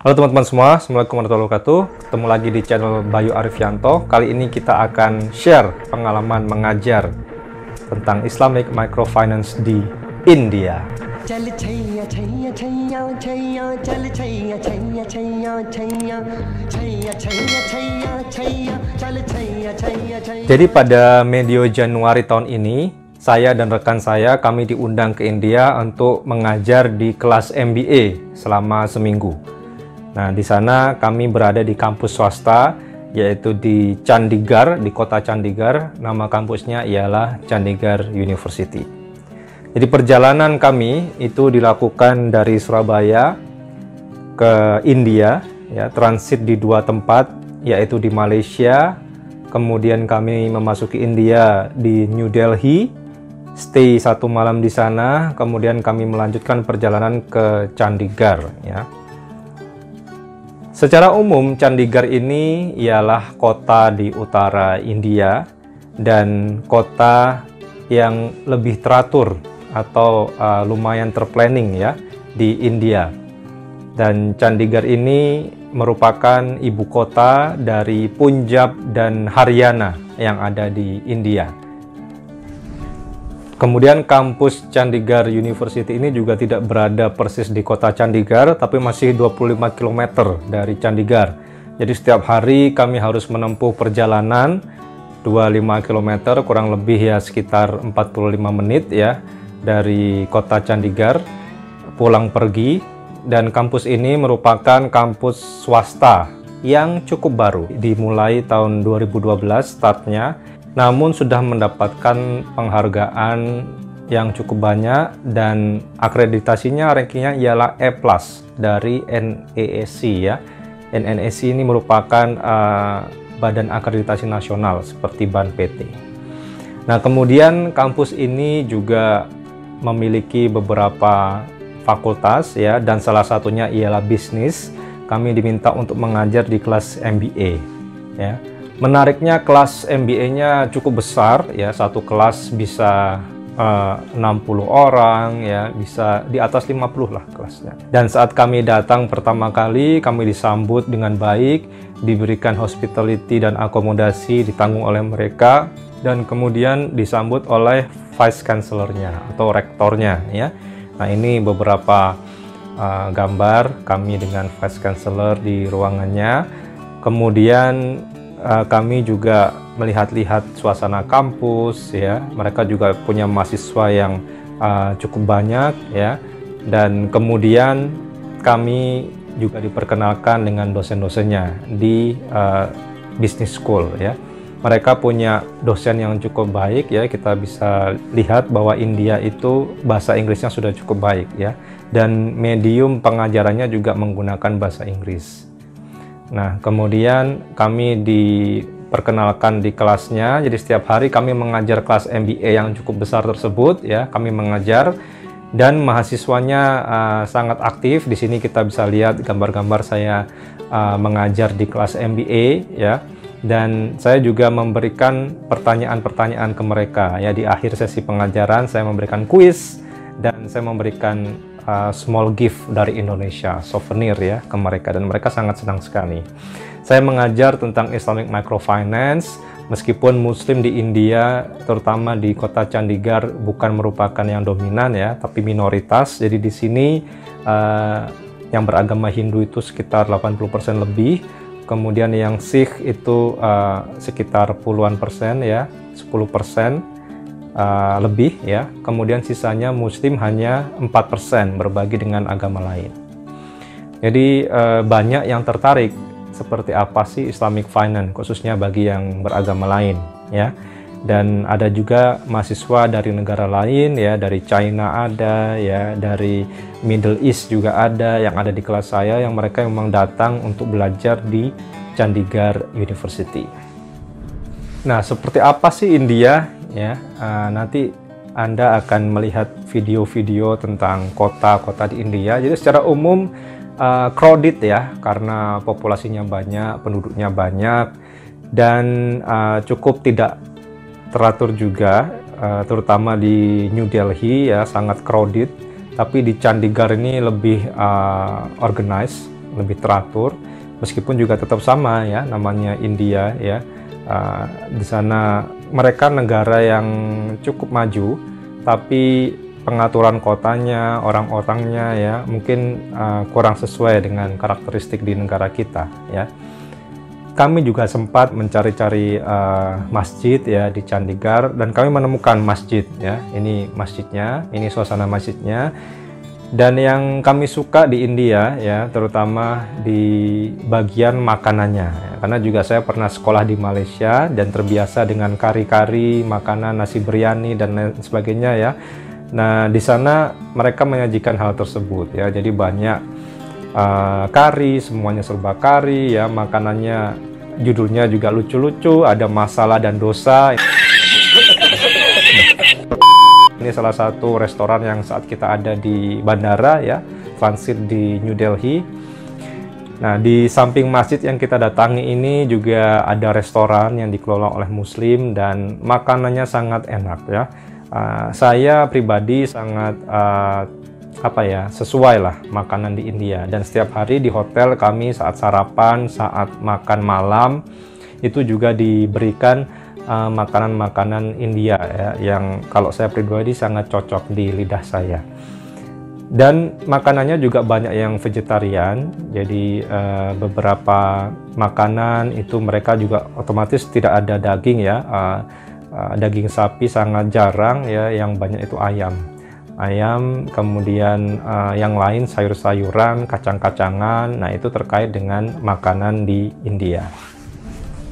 Halo teman-teman semua, Assalamualaikum warahmatullahi wabarakatuh. Ketemu lagi di channel Bayu Arifianto. Kali ini kita akan share pengalaman mengajar tentang Islamic Microfinance di India. Jadi pada medio Januari tahun ini, saya dan rekan saya kami diundang ke India untuk mengajar di kelas MBA selama seminggu. Nah, di sana kami berada di kampus swasta, yaitu di Chandigarh, di kota Chandigarh. Nama kampusnya ialah Chandigarh University. Jadi perjalanan kami itu dilakukan dari Surabaya ke India, ya, transit di dua tempat, yaitu di Malaysia. Kemudian kami memasuki India di New Delhi, stay 1 malam di sana. Kemudian kami melanjutkan perjalanan ke Chandigarh, ya. Secara umum, Chandigarh ini ialah kota di utara India dan kota yang lebih teratur atau lumayan terplanning, ya, di India. Dan Chandigarh ini merupakan ibu kota dari Punjab dan Haryana yang ada di India. Kemudian kampus Chandigarh University ini juga tidak berada persis di kota Chandigarh, tapi masih 25 km dari Chandigarh. Jadi setiap hari kami harus menempuh perjalanan 25 km, kurang lebih ya sekitar 45 menit ya, dari kota Chandigarh pulang pergi. Dan kampus ini merupakan kampus swasta yang cukup baru, dimulai tahun 2012 startnya. Namun sudah mendapatkan penghargaan yang cukup banyak dan akreditasinya, rankingnya ialah E+ dari NAAC, ya. NAAC ini merupakan badan akreditasi nasional seperti BAN PT. Nah, kemudian kampus ini juga memiliki beberapa fakultas, ya, dan salah satunya ialah bisnis. Kami diminta untuk mengajar di kelas MBA, ya. Menariknya kelas MBA-nya cukup besar, ya, satu kelas bisa 60 orang, ya, bisa di atas 50 lah kelasnya. Dan saat kami datang pertama kali, kami disambut dengan baik, diberikan hospitality dan akomodasi ditanggung oleh mereka, dan kemudian disambut oleh vice chancellor-nya atau rektornya, ya. Nah, ini beberapa gambar kami dengan vice chancellor di ruangannya. Kemudian kami juga melihat-lihat suasana kampus, ya. Mereka juga punya mahasiswa yang cukup banyak, ya. Dan kemudian kami juga diperkenalkan dengan dosen-dosennya di business school, ya. Mereka punya dosen yang cukup baik, ya. Kita bisa lihat bahwa India itu bahasa Inggrisnya sudah cukup baik, ya. Dan medium pengajarannya juga menggunakan bahasa Inggris. Nah, kemudian kami diperkenalkan di kelasnya. Jadi setiap hari kami mengajar kelas MBA yang cukup besar tersebut, ya. Kami mengajar dan mahasiswanya sangat aktif. Di sini kita bisa lihat gambar-gambar saya mengajar di kelas MBA, ya. Dan saya juga memberikan pertanyaan-pertanyaan ke mereka, ya. Di akhir sesi pengajaran saya memberikan kuis dan saya memberikan small gift dari Indonesia, souvenir, ya, ke mereka, dan mereka sangat senang sekali. Saya mengajar tentang Islamic Microfinance, meskipun Muslim di India, terutama di kota Chandigarh, bukan merupakan yang dominan, ya, tapi minoritas. Jadi di sini yang beragama Hindu itu sekitar 80% lebih, kemudian yang Sikh itu sekitar puluhan persen, ya, 10% lebih, ya. Kemudian sisanya Muslim hanya 4% berbagi dengan agama lain. Jadi banyak yang tertarik seperti apa sih Islamic Finance, khususnya bagi yang beragama lain, ya. Dan ada juga mahasiswa dari negara lain, ya, dari China ada, ya, dari Middle East juga ada yang ada di kelas saya, yang mereka memang datang untuk belajar di Chandigarh University. Nah, seperti apa sih India? Ya, nanti Anda akan melihat video-video tentang kota-kota di India. Jadi secara umum crowded, ya, karena populasinya banyak, penduduknya banyak, dan cukup tidak teratur juga, terutama di New Delhi, ya, sangat crowded. Tapi di Chandigarh ini lebih organized, lebih teratur, meskipun juga tetap sama ya, namanya India ya. Di sana mereka negara yang cukup maju, tapi pengaturan kotanya, orang-orangnya ya mungkin kurang sesuai dengan karakteristik di negara kita ya. Kami juga sempat mencari-cari masjid ya di Chandigarh, dan kami menemukan masjid ya. Ini masjidnya, ini suasana masjidnya. Dan yang kami suka di India ya, terutama di bagian makanannya ya. Karena juga saya pernah sekolah di Malaysia dan terbiasa dengan kari-kari, makanan, nasi biryani dan lain sebagainya ya. Nah, di sana mereka menyajikan hal tersebut ya. Jadi banyak kari, semuanya serba kari ya, makanannya judulnya juga lucu-lucu, ada masalah dan dosa. Ini salah satu restoran yang saat kita ada di bandara ya, transit di New Delhi. Nah, di samping masjid yang kita datangi ini juga ada restoran yang dikelola oleh Muslim dan makanannya sangat enak ya. Saya pribadi sangat sesuai lah makanan di India, dan setiap hari di hotel kami saat sarapan, saat makan malam itu juga diberikan makanan-makanan India ya, yang kalau saya pribadi sangat cocok di lidah saya. Dan makanannya juga banyak yang vegetarian, jadi beberapa makanan itu mereka juga otomatis tidak ada daging ya, daging sapi sangat jarang ya, yang banyak itu ayam, kemudian yang lain sayur-sayuran, kacang-kacangan. Nah, itu terkait dengan makanan di India.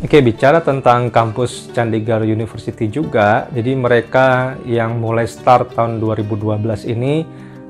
Oke, bicara tentang kampus Chandigarh University juga, jadi mereka yang mulai start tahun 2012 ini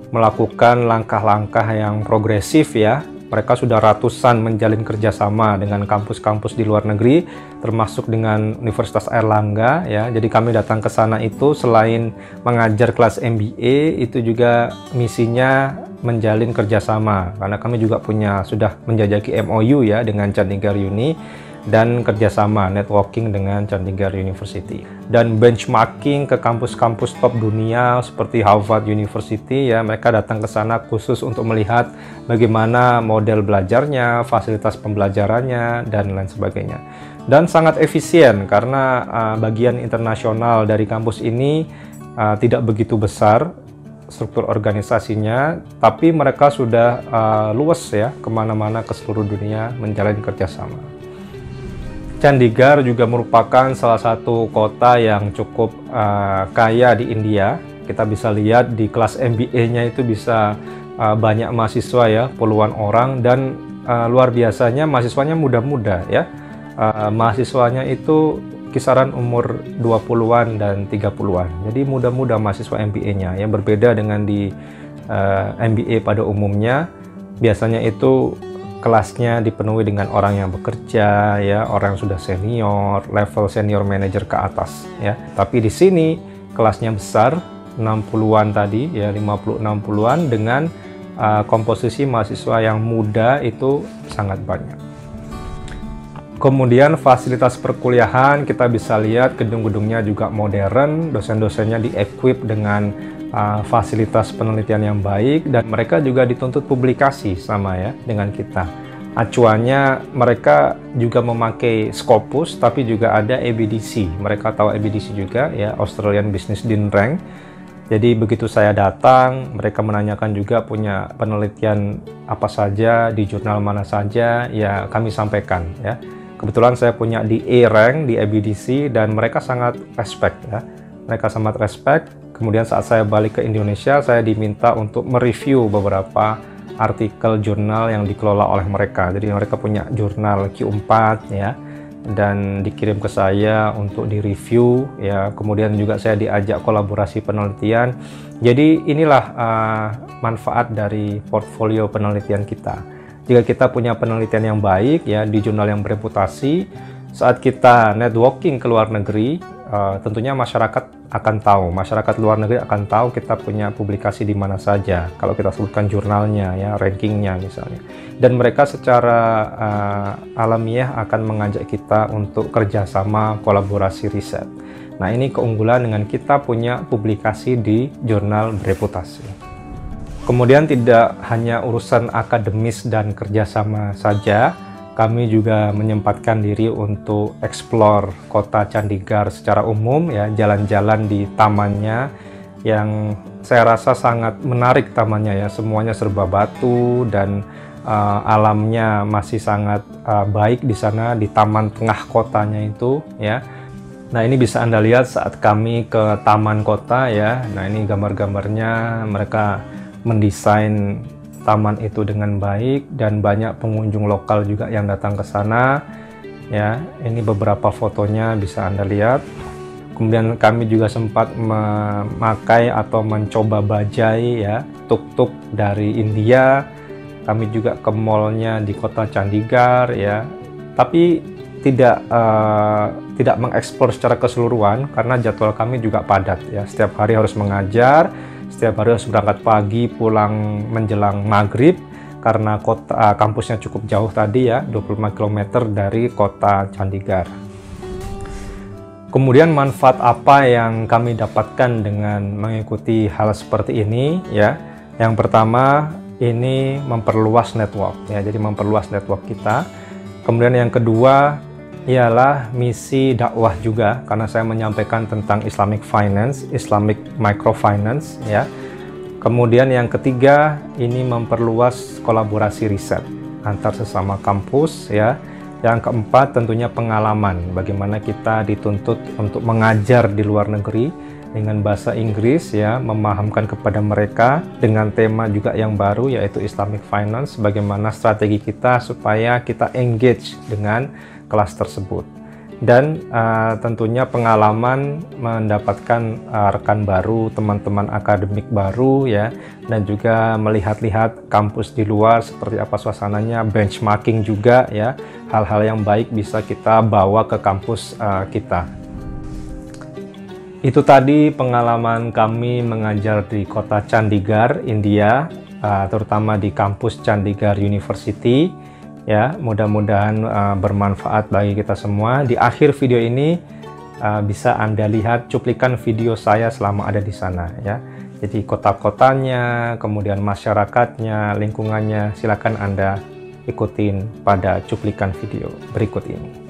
melakukan langkah-langkah yang progresif ya. Mereka sudah ratusan menjalin kerjasama dengan kampus-kampus di luar negeri, termasuk dengan Universitas Airlangga ya. Jadi kami datang ke sana itu selain mengajar kelas MBA, itu juga misinya menjalin kerjasama, karena kami juga sudah menjajaki MOU ya dengan Chandigarh Uni, dan kerjasama networking dengan Chandigarh University, dan benchmarking ke kampus-kampus top dunia seperti Harvard University ya. Mereka datang ke sana khusus untuk melihat bagaimana model belajarnya, fasilitas pembelajarannya, dan lain sebagainya. Dan sangat efisien karena bagian internasional dari kampus ini tidak begitu besar struktur organisasinya, tapi mereka sudah luas ya, kemana-mana ke seluruh dunia menjalin kerjasama. Chandigarh juga merupakan salah satu kota yang cukup kaya di India. Kita bisa lihat di kelas MBA-nya itu bisa banyak mahasiswa ya, puluhan orang, dan luar biasanya mahasiswanya muda-muda ya. Mahasiswanya itu kisaran umur 20-an dan 30-an. Jadi muda-muda mahasiswa MBA-nya, yang berbeda dengan di MBA pada umumnya. Biasanya itu kelasnya dipenuhi dengan orang yang bekerja ya, orang yang sudah senior, level senior manager ke atas ya. Tapi di sini kelasnya besar, 60-an tadi ya, 50-60-an, dengan komposisi mahasiswa yang muda itu sangat banyak. Kemudian fasilitas perkuliahan kita bisa lihat gedung-gedungnya juga modern, dosen-dosennya di-equip dengan fasilitas penelitian yang baik, dan mereka juga dituntut publikasi sama ya dengan kita. Acuannya mereka juga memakai Scopus, tapi juga ada ABDC. Mereka tahu ABDC juga ya, Australian Business Dean Rank. Jadi begitu saya datang, mereka menanyakan juga punya penelitian apa saja, di jurnal mana saja, ya kami sampaikan ya. Kebetulan saya punya di A rank di ABDC, dan mereka sangat respect ya. Mereka sangat respect. Kemudian saat saya balik ke Indonesia, saya diminta untuk mereview beberapa artikel jurnal yang dikelola oleh mereka. Jadi mereka punya jurnal Q4 ya, dan dikirim ke saya untuk direview ya. Kemudian juga saya diajak kolaborasi penelitian. Jadi inilah manfaat dari portfolio penelitian kita. Jika kita punya penelitian yang baik ya di jurnal yang bereputasi, saat kita networking ke luar negeri, tentunya masyarakat akan tahu, masyarakat luar negeri akan tahu kita punya publikasi di mana saja, kalau kita sebutkan jurnalnya ya, rankingnya misalnya. Dan mereka secara alamiah akan mengajak kita untuk kerjasama kolaborasi riset. Nah, ini keunggulan dengan kita punya publikasi di jurnal bereputasi. Kemudian tidak hanya urusan akademis dan kerjasama saja, kami juga menyempatkan diri untuk explore kota Chandigarh secara umum, ya, jalan-jalan di tamannya yang saya rasa sangat menarik tamannya, ya, semuanya serba batu dan alamnya masih sangat baik di sana di taman tengah kotanya itu, ya. Nah, ini bisa Anda lihat saat kami ke taman kota, ya. Nah, ini gambar-gambarnya, mereka mendesain taman itu dengan baik dan banyak pengunjung lokal juga yang datang ke sana, ya. Ini beberapa fotonya bisa Anda lihat. Kemudian kami juga sempat memakai atau mencoba bajai, ya, tuk-tuk dari India. Kami juga ke mallnya di kota Chandigarh, ya, tapi tidak mengeksplor secara keseluruhan karena jadwal kami juga padat, ya. Setiap hari harus mengajar, setiap hari harus berangkat pagi, pulang menjelang maghrib karena kampusnya cukup jauh tadi, ya, 25 km dari kota Chandigarh. Kemudian manfaat apa yang kami dapatkan dengan mengikuti hal seperti ini, ya? Yang pertama, ini memperluas network, ya, jadi memperluas network kita. Kemudian yang kedua ialah misi dakwah juga, karena saya menyampaikan tentang Islamic Finance, Islamic Microfinance, ya. Kemudian yang ketiga, ini memperluas kolaborasi riset antar sesama kampus, ya. Yang keempat, tentunya pengalaman, bagaimana kita dituntut untuk mengajar di luar negeri dengan bahasa Inggris, ya, memahamkan kepada mereka dengan tema juga yang baru yaitu Islamic Finance, bagaimana strategi kita supaya kita engage dengan kelas tersebut. Dan tentunya pengalaman mendapatkan rekan baru, teman-teman akademik baru, ya, dan juga melihat-lihat kampus di luar seperti apa suasananya, benchmarking juga, ya, hal-hal yang baik bisa kita bawa ke kampus kita. Itu tadi pengalaman kami mengajar di kota Chandigarh, India, terutama di kampus Chandigarh University. Ya, mudah-mudahan bermanfaat bagi kita semua. Di akhir video ini bisa Anda lihat cuplikan video saya selama ada di sana, ya. Jadi kota-kotanya, kemudian masyarakatnya, lingkungannya, silakan Anda ikutin pada cuplikan video berikut ini.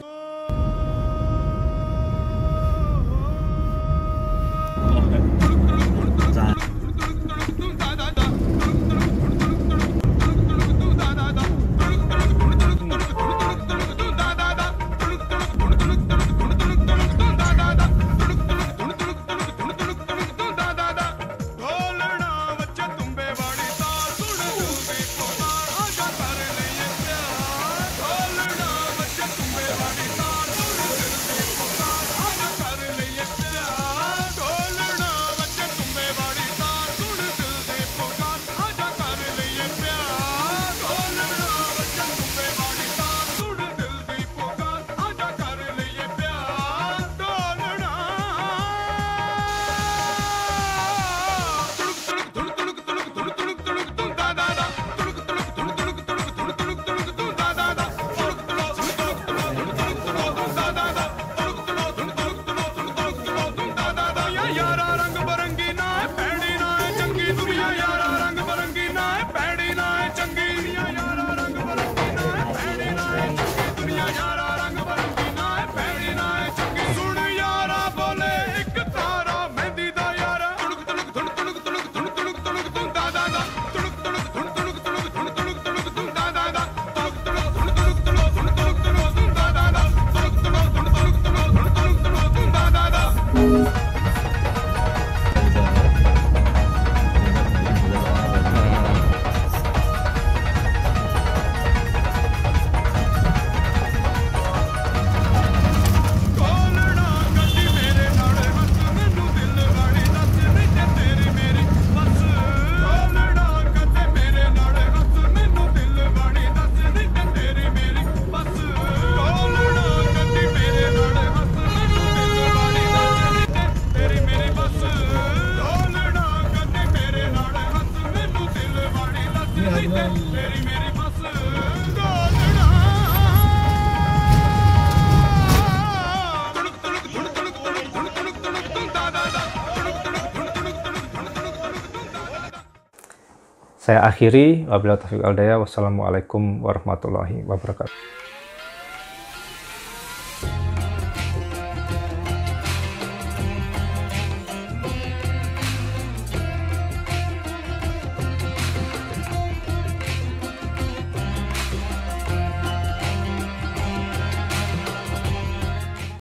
Saya akhiri, wabillahi taufiq wal hidayah. Wassalamualaikum warahmatullahi wabarakatuh.